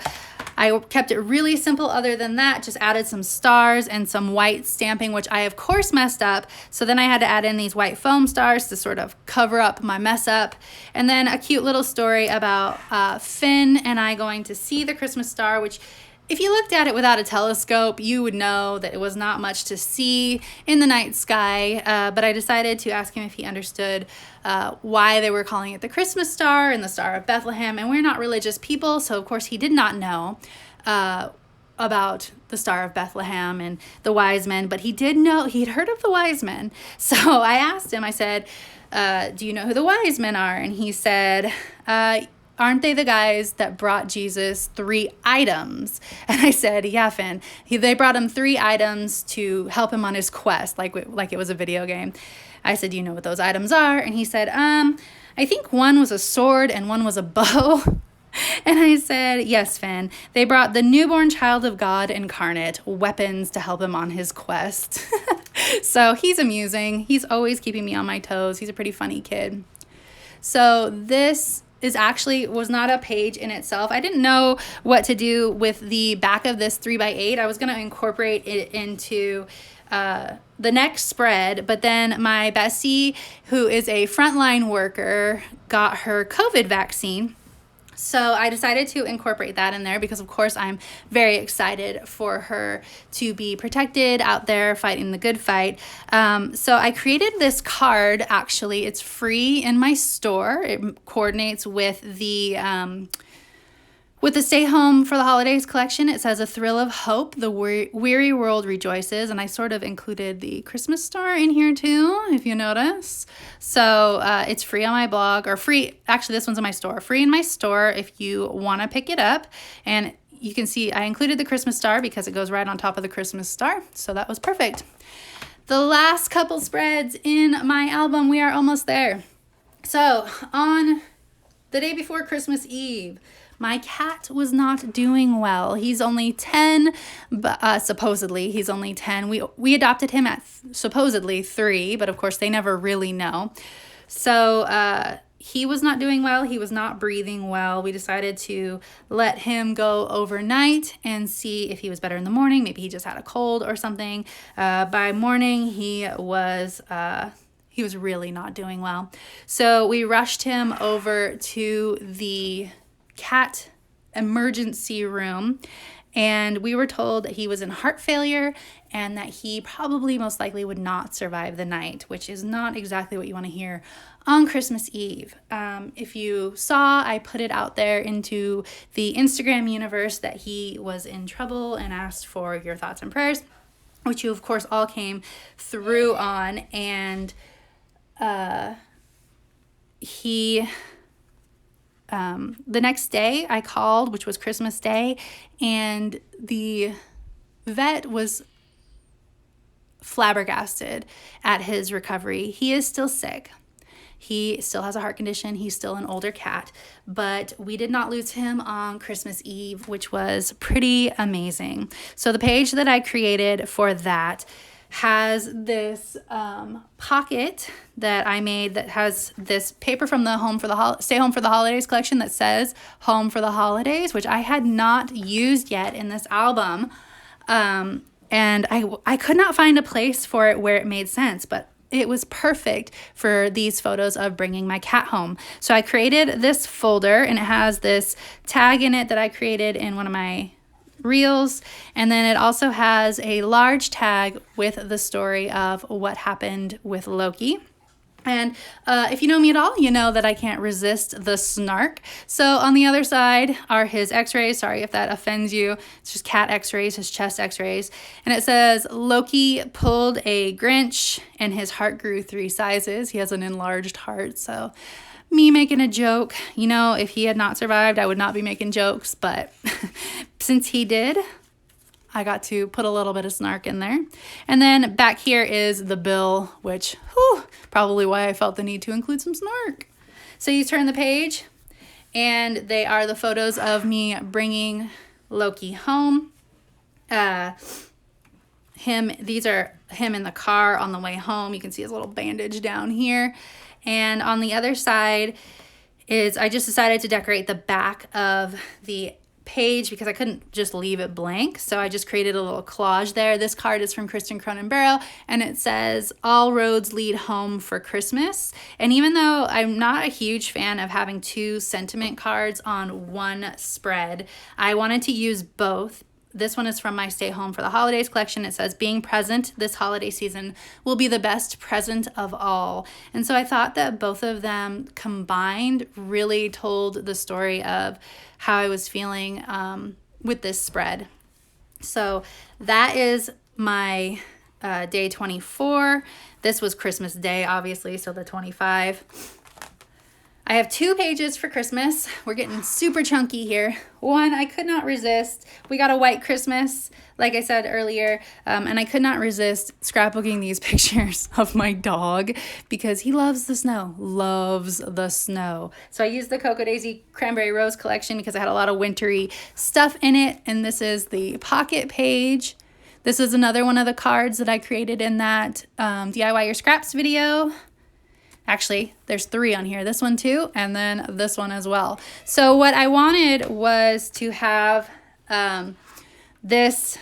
I kept it really simple other than that, just added some stars and some white stamping, which I of course messed up. So then I had to add in these white foam stars to sort of cover up my mess up. And then a cute little story about Finn and I going to see the Christmas star, which if you looked at it without a telescope, you would know that it was not much to see in the night sky. But I decided to ask him if he understood why they were calling it the Christmas star and the Star of Bethlehem. And we're not religious people, so of course he did not know about the Star of Bethlehem and the wise men. But he did know, he'd heard of the wise men. So I asked him, I said, do you know who the wise men are? And he said, aren't they the guys that brought Jesus 3 items? And I said, yeah, Finn. They brought him 3 items to help him on his quest, like it was a video game. I said, do you know what those items are? And he said, I think one was a sword and one was a bow. And I said, yes, Finn. They brought the newborn child of God incarnate weapons to help him on his quest. So he's amusing. He's always keeping me on my toes. He's a pretty funny kid. So this was not a page in itself. I didn't know what to do with the back of this 3x8. I was going to incorporate it into the next spread, but then my bestie, who is a frontline worker, got her COVID vaccine. So I decided to incorporate that in there because, of course, I'm very excited for her to be protected out there fighting the good fight. So I created this card. Actually, it's free in my store. It coordinates with the Stay Home for the Holidays collection. It says, "A thrill of hope, the weary world rejoices." And I sort of included the Christmas star in here too, if you notice. So it's free on my blog, or free, actually this one's in my store. Free in my store if you want to pick it up. And you can see I included the Christmas star because it goes right on top of the Christmas star. So that was perfect. The last couple spreads in my album, we are almost there. So on the day before Christmas Eve, my cat was not doing well. He's only 10, but supposedly he's only 10. We adopted him at supposedly 3, but of course they never really know. So he was not doing well. He was not breathing well. We decided to let him go overnight and see if he was better in the morning. Maybe he just had a cold or something. By morning, he was really not doing well. So we rushed him over to the cat emergency room, and we were told that he was in heart failure and that he probably most likely would not survive the night, which is not exactly what you want to hear on Christmas Eve. If you saw, I put it out there into the Instagram universe that he was in trouble and asked for your thoughts and prayers, which you of course all came through on. And the next day I called, which was Christmas Day, and the vet was flabbergasted at his recovery. He is still sick. He still has a heart condition. He's still an older cat, but we did not lose him on Christmas Eve, which was pretty amazing. So the page that I created for that has this pocket that I made that has this paper from the Stay Home for the Holidays collection that says Home for the Holidays, which I had not used yet in this album. And I could not find a place for it where it made sense, but it was perfect for these photos of bringing my cat home. So I created this folder, and it has this tag in it that I created in one of my reels, and then it also has a large tag with the story of what happened with Loki. And if you know me at all, you know that I can't resist the snark. So on the other side are his x-rays. Sorry if that offends you. It's just cat x-rays, his chest x-rays. And it says, Loki pulled a Grinch and his heart grew 3 sizes. He has an enlarged heart. So me making a joke, if he had not survived, I would not be making jokes. But since he did, I got to put a little bit of snark in there. And then back here is the bill, which, whew, probably why I felt the need to include some snark. So you turn the page, and they are the photos of me bringing Loki home. These are him in the car on the way home. You can see his little bandage down here. And on the other side is, I just decided to decorate the back of the page because I couldn't just leave it blank. So I just created a little collage there. This card is from Kristen Cronenbarrow, and it says, "All roads lead home for Christmas." And even though I'm not a huge fan of having two sentiment cards on one spread, I wanted to use both. This one is from my Stay Home for the Holidays collection. It says, "Being present this holiday season will be the best present of all." And so I thought that both of them combined really told the story of how I was feeling with this spread. So that is my day 24. This was Christmas Day, obviously, so the 25. I have 2 pages for Christmas. We're getting super chunky here. One, I could not resist. We got a white Christmas, like I said earlier, and I could not resist scrapbooking these pictures of my dog because he loves the snow, So I used the Cocoa Daisy Cranberry Rose collection because I had a lot of wintry stuff in it, and this is the pocket page. This is another one of the cards that I created in that DIY Your Scraps video. Actually, there's 3 on here. This one too, and then this one as well. So what I wanted was to have this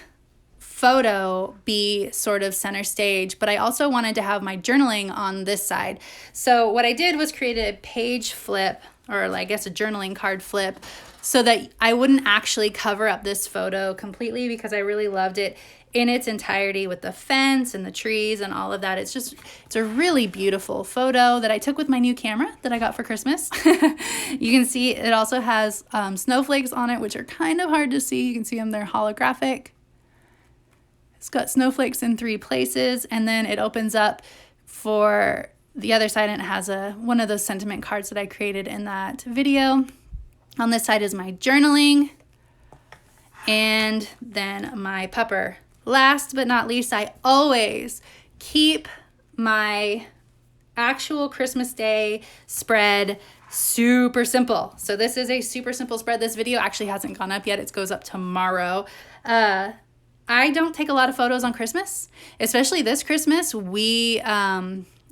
photo be sort of center stage, but I also wanted to have my journaling on this side. So what I did was create a page flip, or I guess a journaling card flip, so that I wouldn't actually cover up this photo completely because I really loved it in its entirety with the fence and the trees and all of that. It's a really beautiful photo that I took with my new camera that I got for Christmas. You can see it also has snowflakes on it, which are kind of hard to see. You can see them, they're holographic. It's got snowflakes in 3 places, and then it opens up for the other side, and it has one of those sentiment cards that I created in that video. On this side is my journaling, and then my pupper. Last but not least, I always keep my actual Christmas Day spread super simple. So this is a super simple spread. This video actually hasn't gone up yet. It goes up tomorrow. I don't take a lot of photos on Christmas, especially this Christmas. We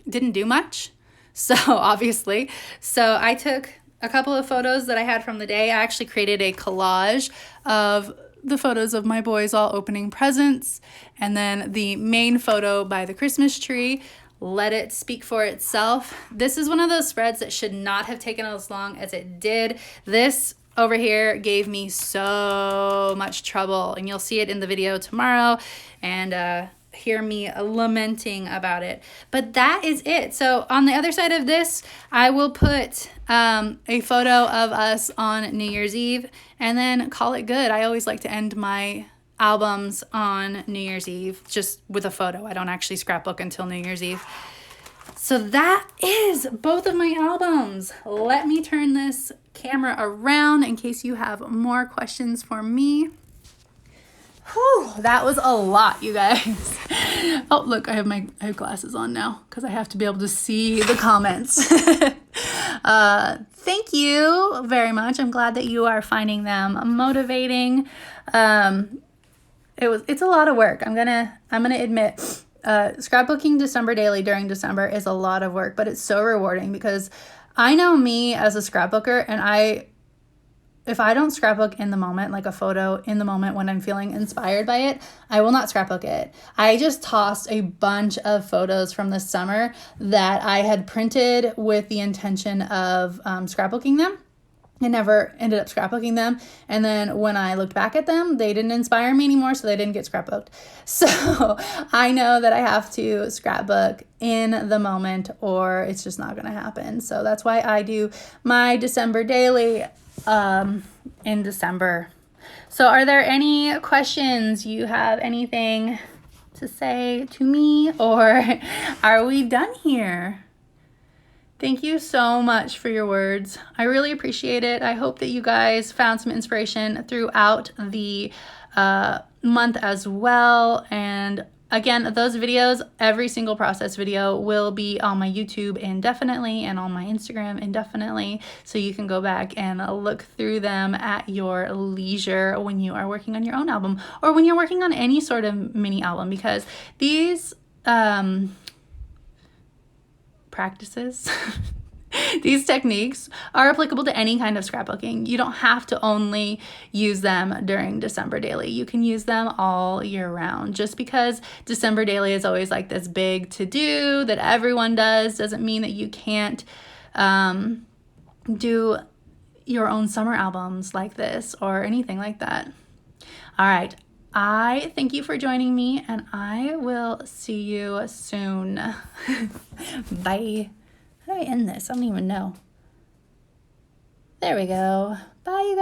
didn't do much, so obviously. So I took a couple of photos that I had from the day. I actually created a collage of the photos of my boys all opening presents, and then the main photo by the Christmas tree. Let it speak for itself. This is one of those spreads that should not have taken as long as it did. This over here gave me so much trouble, and you'll see it in the video tomorrow and hear me lamenting about it. But that is it. So on the other side of this, I will put a photo of us on New Year's Eve and then call it good. I always like to end my albums on New Year's Eve just with a photo. I don't actually scrapbook until New Year's Eve. So that is both of my albums. Let me turn this camera around in case you have more questions for me. Whew, that was a lot, you guys. Oh, look, I have glasses on now because I have to be able to see the comments. Thank you very much. I'm glad that you are finding them motivating. It's a lot of work. I'm gonna admit, scrapbooking December daily during December is a lot of work, but it's so rewarding because I know me as a scrapbooker, and if I don't scrapbook in the moment, like a photo in the moment when I'm feeling inspired by it, I will not scrapbook it. I just tossed a bunch of photos from this summer that I had printed with the intention of scrapbooking them. I never ended up scrapbooking them. And then when I looked back at them, they didn't inspire me anymore, so they didn't get scrapbooked. So I know that I have to scrapbook in the moment or it's just not going to happen. So that's why I do my December daily in December. So are there any questions? You have anything to say to me, or are we done here? Thank you so much for your words. I really appreciate it. I hope that you guys found some inspiration throughout the month as well. And again, those videos, every single process video will be on my YouTube indefinitely and on my Instagram indefinitely. So you can go back and look through them at your leisure when you are working on your own album or when you're working on any sort of mini album, because these practices these techniques are applicable to any kind of scrapbooking. You don't have to only use them during December Daily. You can use them all year round. Just because December Daily is always like this big to-do that everyone does doesn't mean that you can't do your own summer albums like this or anything like that. All right. I thank you for joining me, and I will see you soon. Bye. How do I end this? I don't even know. There we go. Bye, you